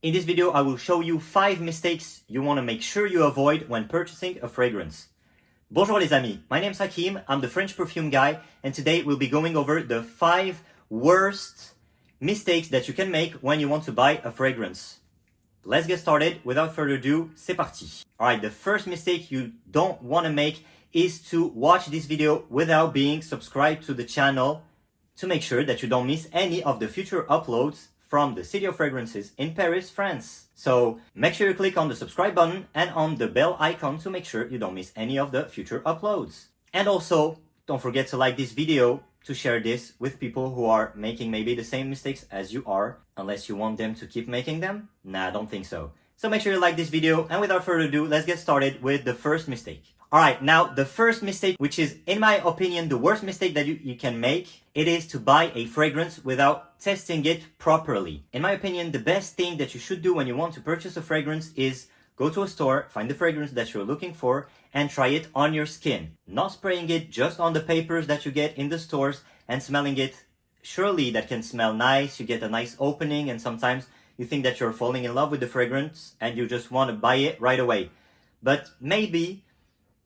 In this video, I will show you 5 mistakes you want to make sure you avoid when purchasing a fragrance. Bonjour les amis, my name is Hakim, I'm the French perfume guy, and today we'll be going over the 5 worst mistakes that you can make when you want to buy a fragrance. Let's get started. Without further ado, c'est parti. Alright, the first mistake you don't want to make is to watch this video without being subscribed to the channel to make sure that you don't miss any of the future uploads from the City of Fragrances in Paris, France. So make sure you click on the subscribe button and on the bell icon to make sure you don't miss any of the future uploads. And also, don't forget to like this video to share this with people who are making maybe the same mistakes as you are, unless you want them to keep making them. Nah, I don't think so. So make sure you like this video, and without further ado, let's get started with the first mistake. Alright, now the first mistake, which is in my opinion the worst mistake that you can make, it is to buy a fragrance without testing it properly. In my opinion, the best thing that you should do when you want to purchase a fragrance is go to a store, find the fragrance that you're looking for, and try it on your skin. Not spraying it just on the papers that you get in the stores and smelling it. Surely that can smell nice, you get a nice opening, and sometimes you think that you're falling in love with the fragrance and you just want to buy it right away. But maybe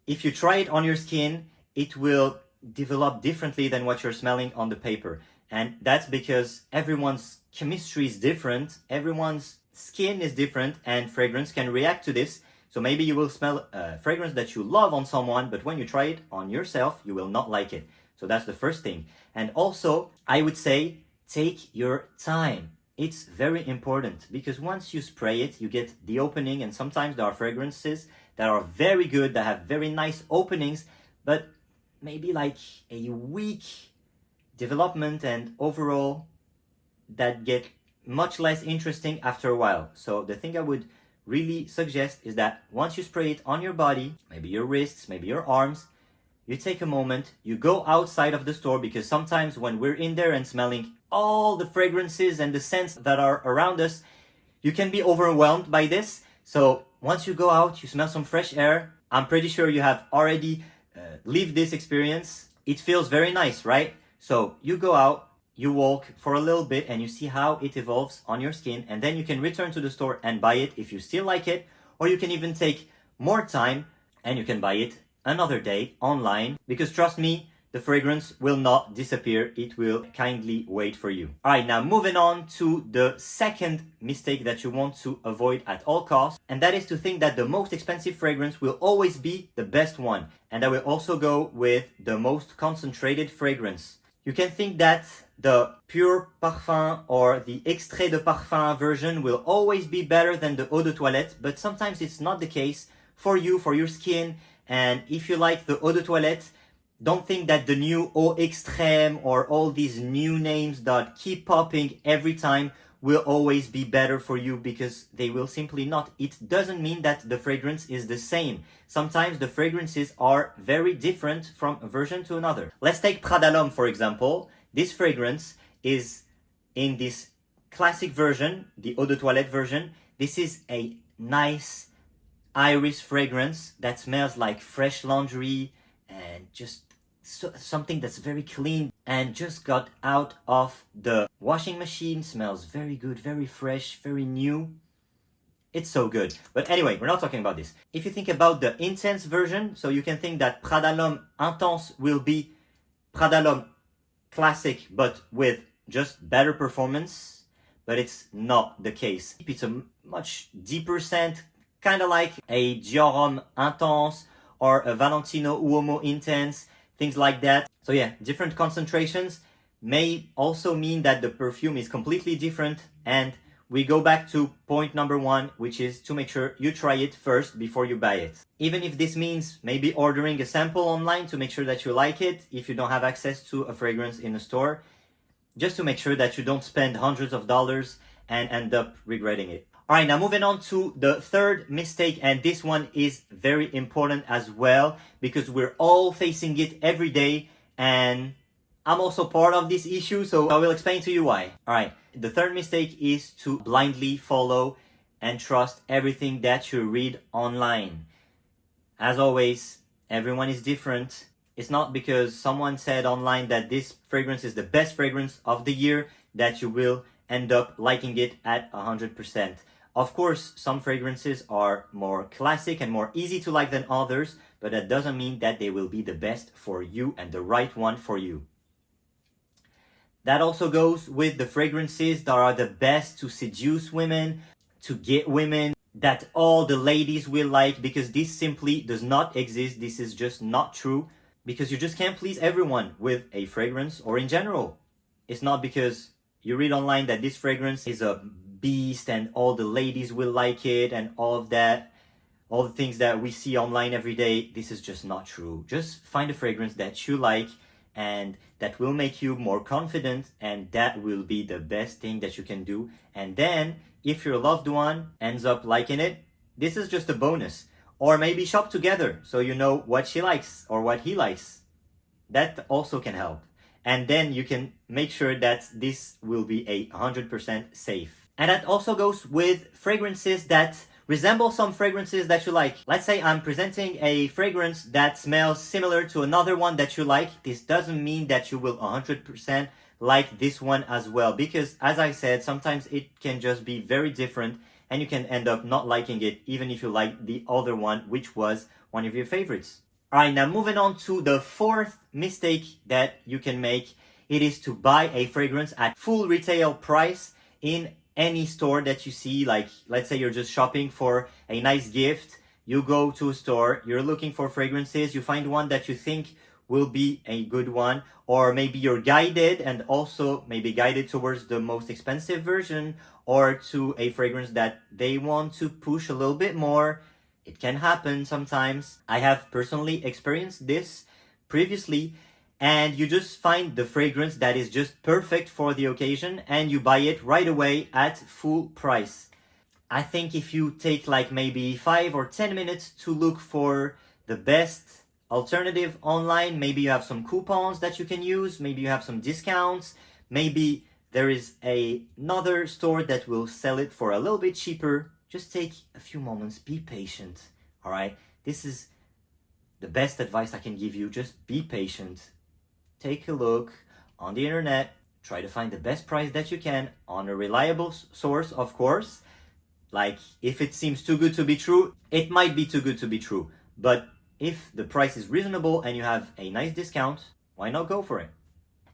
if you try it on your skin, it will develop differently than what you're smelling on the paper. And that's because everyone's chemistry is different, everyone's skin is different, and fragrance can react to this. So maybe you will smell a fragrance that you love on someone, but when you try it on yourself, you will not like it. So that's the first thing. And also, I would say, take your time. It's very important because once you spray it, you get the opening, and sometimes there are fragrances that are very good, that have very nice openings, but maybe like a weak development, and overall that get much less interesting after a while. So the thing I would really suggest is that once you spray it on your body, maybe your wrists, maybe your arms, you take a moment, you go outside of the store, because sometimes when we're in there and smelling all the fragrances and the scents that are around us, you can be overwhelmed by this. So once you go out, you smell some fresh air. I'm pretty sure you have already lived this experience. It feels very nice, right? So you go out, you walk for a little bit, and you see how it evolves on your skin, and then you can return to the store and buy it if you still like it, or you can even take more time and you can buy it another day online, because trust me, the fragrance will not disappear. It will kindly wait for you. Alright, now moving on to the second mistake that you want to avoid at all costs, and that is to think that the most expensive fragrance will always be the best one, and that will also go with the most concentrated fragrance. You can think that the pure parfum or the extrait de parfum version will always be better than the eau de toilette, but sometimes it's not the case for you, for your skin. And if you like the eau de toilette, don't think that the new eau extrême or all these new names that keep popping every time will always be better for you, because they will simply not. It doesn't mean that the fragrance is the same. Sometimes the fragrances are very different from a version to another. Let's take Prada L'Homme, for example. This fragrance is in this classic version, the eau de toilette version. This is a nice iris fragrance that smells like fresh laundry and just something that's very clean and just got out of the washing machine. Smells very good, very fresh, very new. It's so good. But anyway, we're not talking about this. If you think about the intense version, so you can think that Prada L'Homme Intense will be Prada L'Homme Classic, but with just better performance, but it's not the case. It's a much deeper scent, kind of like a Dior Homme Intense or a Valentino Uomo Intense, things like that. So yeah, different concentrations may also mean that the perfume is completely different, and we go back to point number 1, which is to make sure you try it first before you buy it. Even if this means maybe ordering a sample online to make sure that you like it, if you don't have access to a fragrance in a store, just to make sure that you don't spend hundreds of dollars and end up regretting it. Alright, now moving on to the third mistake, and this one is very important as well, because we're all facing it every day, and I'm also part of this issue, so I will explain to you why. Alright, the third mistake is to blindly follow and trust everything that you read online. As always, everyone is different. It's not because someone said online that this fragrance is the best fragrance of the year that you will end up liking it at 100%. Of course, some fragrances are more classic and more easy to like than others, but that doesn't mean that they will be the best for you and the right one for you. That also goes with the fragrances that are the best to seduce women, to get women, that all the ladies will like, because this simply does not exist. This is just not true, because you just can't please everyone with a fragrance or in general. It's not because you read online that this fragrance is a beast and all the ladies will like it and all of that, all the things that we see online every day. This is just not true. Just find a fragrance that you like and that will make you more confident, and that will be the best thing that you can do. And then if your loved one ends up liking it, this is just a bonus. Or maybe shop together so you know what she likes or what he likes. That also can help. And then you can make sure that this will be 100% safe. And that also goes with fragrances that resemble some fragrances that you like. Let's say I'm presenting a fragrance that smells similar to another one that you like. This doesn't mean that you will 100% like this one as well, because as I said, sometimes it can just be very different and you can end up not liking it even if you like the other one, which was one of your favorites. Alright, now moving on to the fourth mistake that you can make. It is to buy a fragrance at full retail price in any store that you see. Like, let's say you're just shopping for a nice gift. You go to a store, you're looking for fragrances, you find one that you think will be a good one, or maybe you're guided and also maybe guided towards the most expensive version or to a fragrance that they want to push a little bit more. It can happen sometimes. I have personally experienced this previously, and you just find the fragrance that is just perfect for the occasion and you buy it right away at full price. I think if you take like maybe 5 or 10 minutes to look for the best alternative online, maybe you have some coupons that you can use, maybe you have some discounts, maybe there is another store that will sell it for a little bit cheaper. Just take a few moments, be patient, all right? This is the best advice I can give you. Just be patient. Take a look on the internet, try to find the best price that you can on a reliable source, of course. Like, if it seems too good to be true, it might be too good to be true. But if the price is reasonable and you have a nice discount, why not go for it?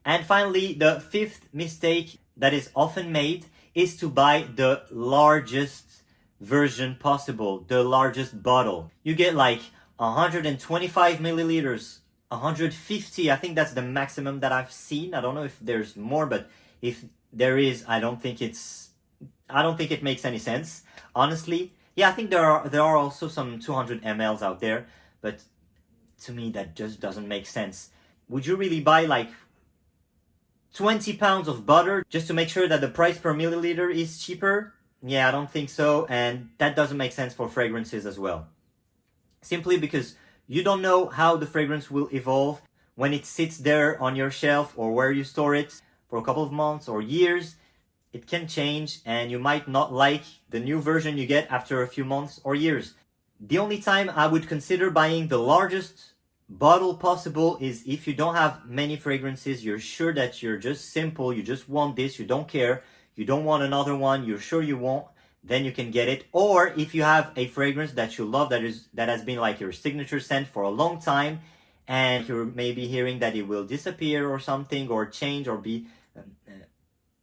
And finally, the fifth mistake that is often made is to buy the largest version possible, the largest bottle. You get like 125 milliliters, 150, I think that's the maximum that I've seen. I don't know if there's more, but if there is, I don't think it makes any sense, honestly. Yeah, I think there are also some 200 mLs out there, but to me that just doesn't make sense. Would you really buy like 20 pounds of butter just to make sure that the price per milliliter is cheaper? Yeah, I don't think so, and that doesn't make sense for fragrances as well. Simply because you don't know how the fragrance will evolve when it sits there on your shelf or where you store it for a couple of months or years. It can change and you might not like the new version you get after a few months or years. The only time I would consider buying the largest bottle possible is if you don't have many fragrances, you're sure that you're just simple, you just want this, you don't care, you don't want another one, you're sure you won't, then you can get it. Or if you have a fragrance that you love that has been like your signature scent for a long time and you're maybe hearing that it will disappear or something or change or be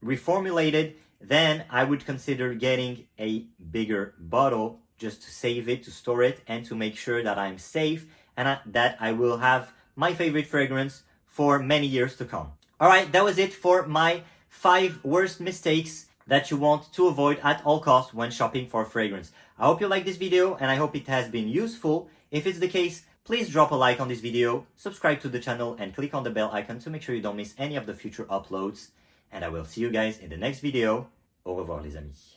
reformulated, then I would consider getting a bigger bottle just to save it, to store it, and to make sure that I'm safe and that I will have my favorite fragrance for many years to come. All right, that was it for my 5 worst mistakes that you want to avoid at all costs when shopping for fragrance. I hope you like this video and I hope it has been useful. If it's the case, please drop a like on this video, subscribe to the channel, and click on the bell icon to make sure you don't miss any of the future uploads. And I will see you guys in the next video. Au revoir les amis.